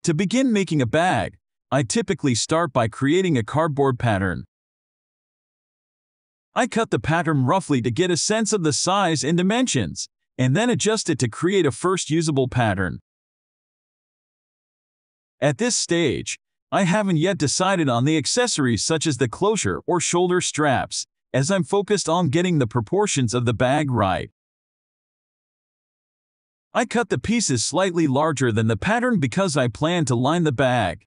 To begin making a bag, I typically start by creating a cardboard pattern. I cut the pattern roughly to get a sense of the size and dimensions, and then adjust it to create a first usable pattern. At this stage, I haven't yet decided on the accessories such as the closure or shoulder straps, as I'm focused on getting the proportions of the bag right. I cut the pieces slightly larger than the pattern because I plan to line the bag.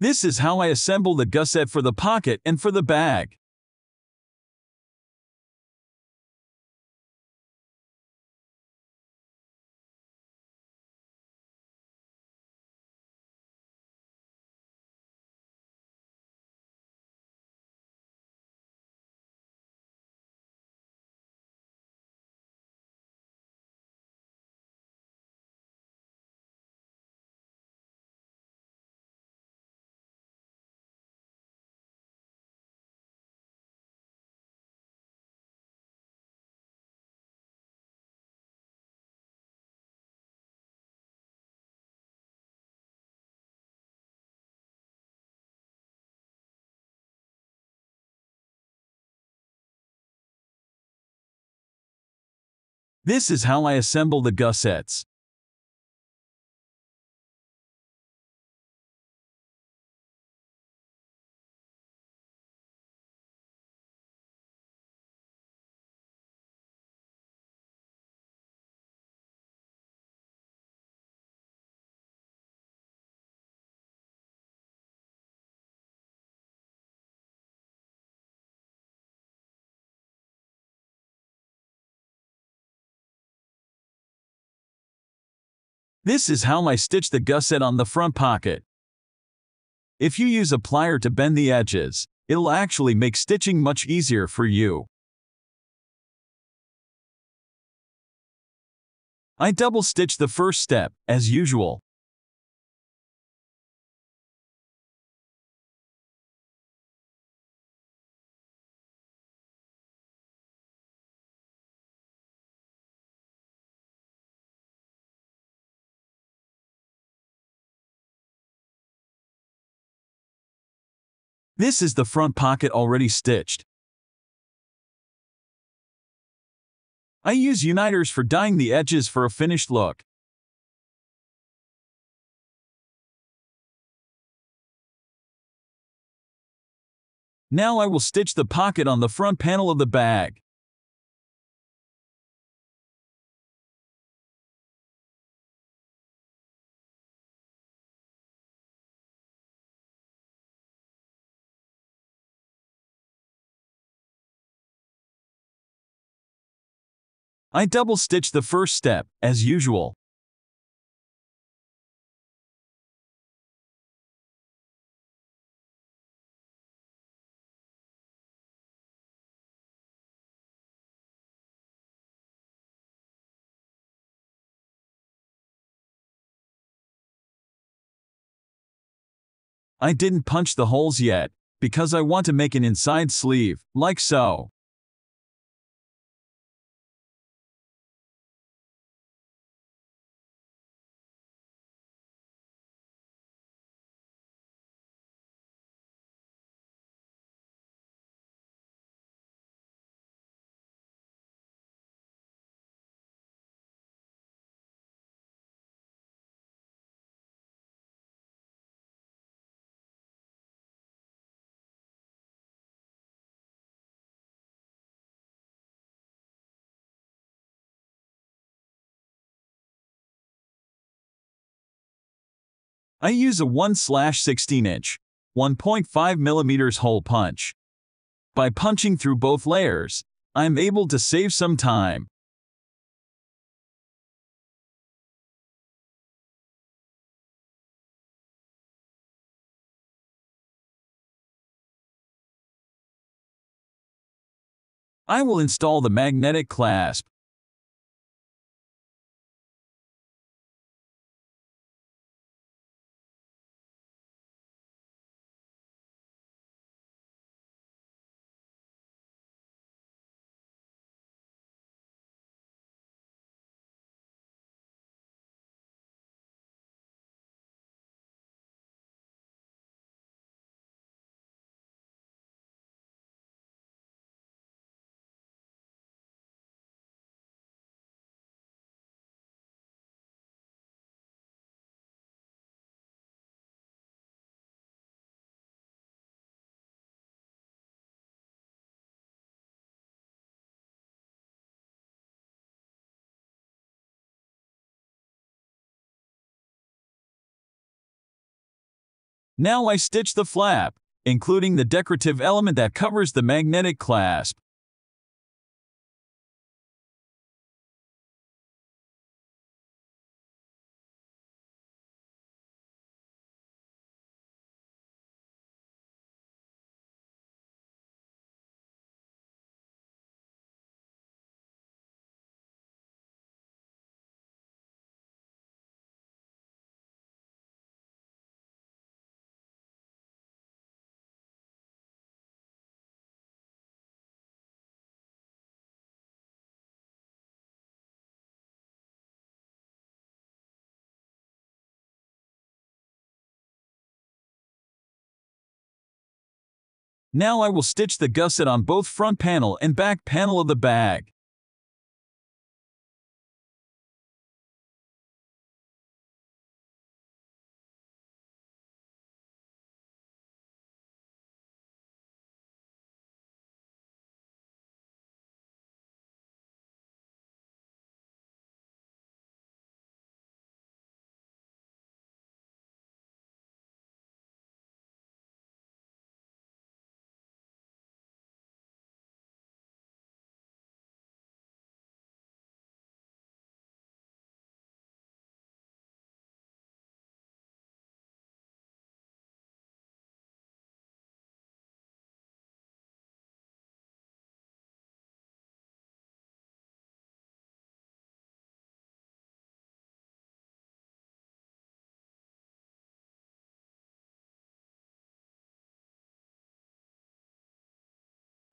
This is how I assemble the gusset for the pocket and for the bag. This is how I assemble the gussets. This is how I stitch the gusset on the front pocket. If you use a plier to bend the edges, it'll actually make stitching much easier for you. I double stitch the first step, as usual. This is the front pocket already stitched. I use uniters for dyeing the edges for a finished look. Now I will stitch the pocket on the front panel of the bag. I double stitch the first step, as usual. I didn't punch the holes yet, because I want to make an inside sleeve, like so. I use a 1/16" 1.5 mm hole punch. By punching through both layers, I am able to save some time. I will install the magnetic clasp. Now I stitch the flap, including the decorative element that covers the magnetic clasp. Now I will stitch the gusset on both front panel and back panel of the bag.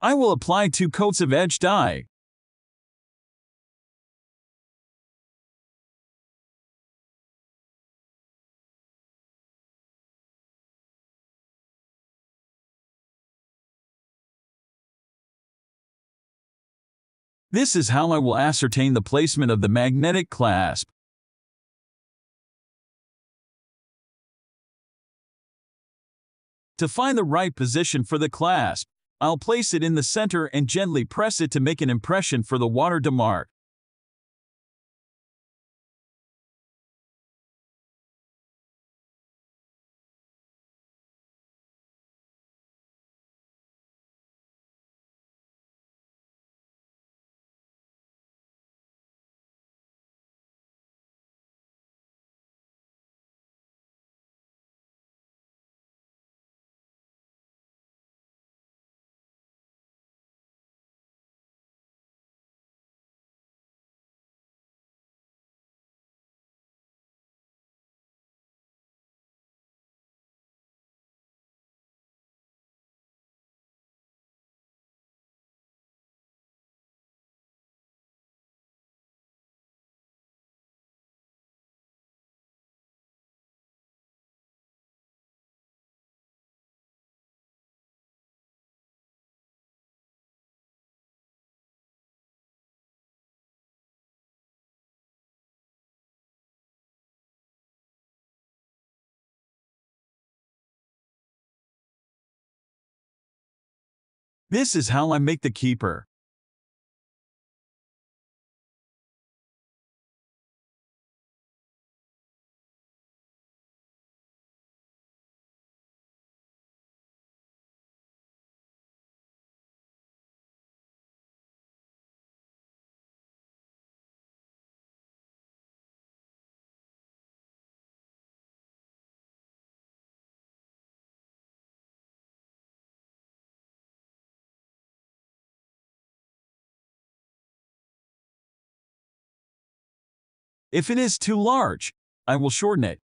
I will apply 2 coats of edge dye. This is how I will ascertain the placement of the magnetic clasp. To find the right position for the clasp, I'll place it in the center and gently press it to make an impression for the water to mark. This is how I make the keeper. If it is too large, I will shorten it.